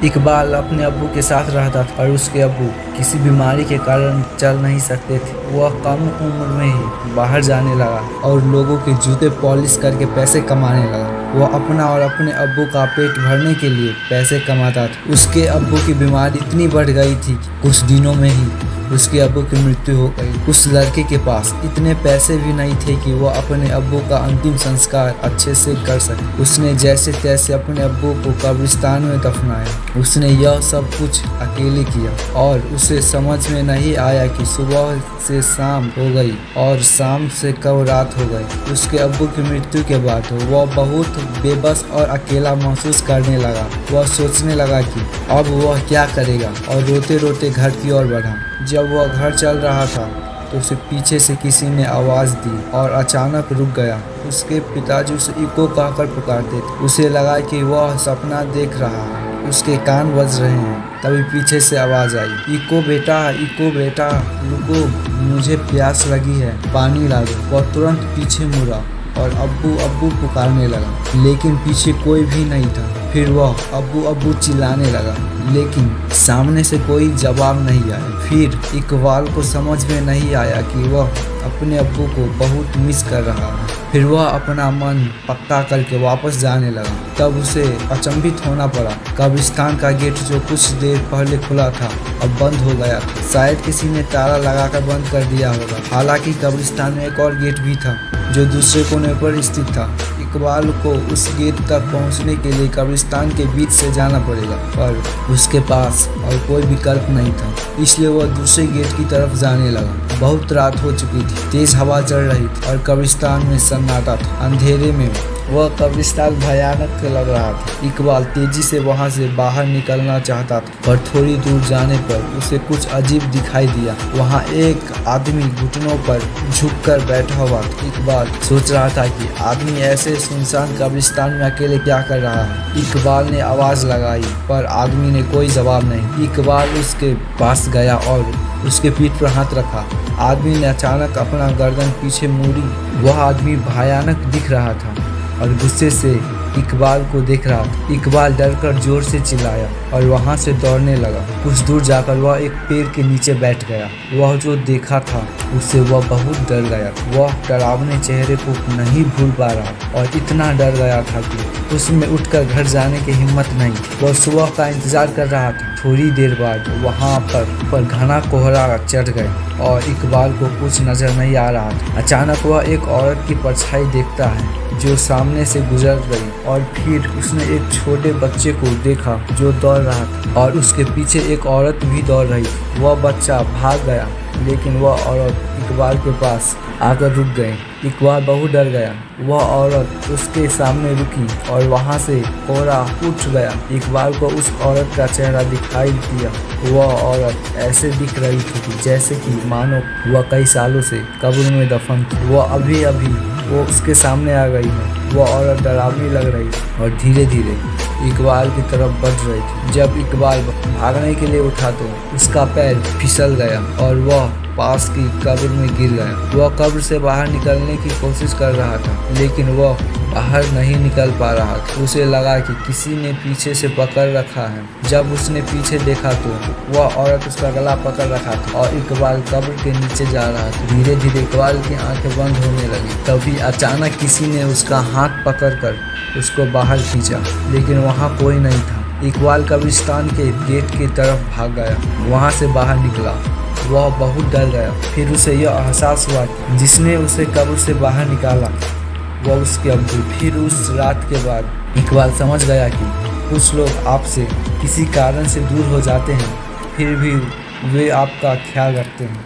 इकबाल अपने अब्बू के साथ रहता था और उसके अब्बू किसी बीमारी के कारण चल नहीं सकते थे। वह कम उम्र में ही बाहर जाने लगा और लोगों के जूते पॉलिश करके पैसे कमाने लगा। वह अपना और अपने अब्बू का पेट भरने के लिए पैसे कमाता था। उसके अब्बू की बीमारी इतनी बढ़ गई थी कि कुछ दिनों में ही उसके अब्बू की मृत्यु हो गई। उस लड़के के पास इतने पैसे भी नहीं थे कि वह अपने अब्बू का अंतिम संस्कार अच्छे से कर सके। उसने जैसे तैसे अपने अब्बू को कब्रिस्तान में दफनाया। उसने यह सब कुछ अकेले किया और उसे समझ में नहीं आया कि सुबह से शाम हो गई और शाम से कब रात हो गई। उसके अब्बू की मृत्यु के बाद वह बहुत बेबस और अकेला महसूस करने लगा। वह सोचने लगा कि अब वह क्या करेगा और रोते रोते घर की ओर बढ़ा। जब वह घर चल रहा था तो उसे पीछे से किसी ने आवाज़ दी और अचानक रुक गया। उसके पिताजी उसे इको कहकर पुकारते थे। उसे लगा कि वह सपना देख रहा है। उसके कान बज रहे हैं। तभी पीछे से आवाज़ आई, इको बेटा रुको, मुझे प्यास लगी है, पानी ला दो। वह तुरंत पीछे मुड़ा और अब्बू अब्बू पुकारने लगा, लेकिन पीछे कोई भी नहीं था। फिर वह अब्बू अब्बू चिल्लाने लगा, लेकिन सामने से कोई जवाब नहीं आया। फिर इकबाल को समझ में नहीं आया कि वह अपने अब्बू को बहुत मिस कर रहा है। फिर वह अपना मन पक्का करके वापस जाने लगा। तब उसे अचंभित होना पड़ा। कब्रिस्तान का गेट जो कुछ देर पहले खुला था अब बंद हो गया। शायद किसी ने ताला लगाकर बंद कर दिया होगा। हालांकि कब्रिस्तान में एक और गेट भी था जो दूसरे कोने पर स्थित था। इकबाल को उस गेट तक पहुंचने के लिए कब्रिस्तान के बीच से जाना पड़ेगा, पर उसके पास और कोई विकल्प नहीं था, इसलिए वह दूसरे गेट की तरफ जाने लगा। बहुत रात हो चुकी थी, तेज हवा चल रही थी और कब्रिस्तान में सन्नाटा था। अंधेरे में वह कब्रिस्तान भयानक लग रहा था। इकबाल तेजी से वहां से बाहर निकलना चाहता था, पर थोड़ी दूर जाने पर उसे कुछ अजीब दिखाई दिया। वहां एक आदमी घुटनों पर झुककर बैठा हुआ था। इकबाल सोच रहा था कि आदमी ऐसे सुनसान कब्रिस्तान में अकेले क्या कर रहा है। इकबाल ने आवाज लगाई, पर आदमी ने कोई जवाब नहीं। इकबाल उसके पास गया और उसके पीठ पर हाथ रखा। आदमी ने अचानक अपना गर्दन पीछे मोड़ी। वह आदमी भयानक दिख रहा था और गुस्से से इकबाल को देख रहा था। इकबाल डरकर जोर से चिल्लाया और वहां से दौड़ने लगा। कुछ दूर जाकर वह एक पेड़ के नीचे बैठ गया। वह जो देखा था उससे वह बहुत डर गया। वह डरावने चेहरे को नहीं भूल पा रहा और इतना डर गया था कि उसमें उठकर घर जाने की हिम्मत नहीं। वह सुबह का इंतजार कर रहा था। थोड़ी देर बाद वहां पर घना कोहरा चढ़ गया और इकबाल को कुछ नजर नहीं आ रहा था। अचानक वह एक औरत की परछाई देखता है जो सामने से गुजर गई और फिर उसने एक छोटे बच्चे को देखा जो दौड़ रहा था और उसके पीछे एक औरत भी दौड़ रही थी। वह बच्चा भाग गया, लेकिन वह औरत इकबाल के पास आकर रुक गई। इकबाल बहुत डर गया। वह औरत उसके सामने रुकी और वहां से कोहरा उठ गया। इकबाल को उस औरत का चेहरा दिखाई दिया। वह औरत ऐसे दिख रही थी जैसे कि मानो वह कई सालों से कब्र में दफन थी। वह अभी वो उसके सामने आ गई है। वह औरत डरावनी लग रही थी और धीरे धीरे इकबाल की तरफ बढ़ रही थी। जब इकबाल भागने के लिए उठा तो उसका पैर फिसल गया और वह पास की कब्र में गिर गया। वह कब्र से बाहर निकलने की कोशिश कर रहा था, लेकिन वह बाहर नहीं निकल पा रहा था। उसे लगा कि किसी ने पीछे से पकड़ रखा है। जब उसने पीछे देखा तो वह औरत उसका गला पकड़ रखा था और इकबाल कब्र के नीचे जा रहा था। धीरे धीरे इकबाल की आंखें बंद होने लगी। तभी अचानक किसी ने उसका हाथ पकड़कर उसको बाहर खींचा, लेकिन वहाँ कोई नहीं था। इकबाल कब्रिस्तान के गेट की तरफ भाग गया। वहाँ से बाहर निकला। वह बहुत डर गया। फिर उसे यह एहसास हुआ कि जिसने उसे कब्र से बाहर निकाला वह उसके अब्बू। फिर उस रात के बाद इकबाल समझ गया कि कुछ लोग आपसे किसी कारण से दूर हो जाते हैं, फिर भी वे आपका ख्याल रखते हैं।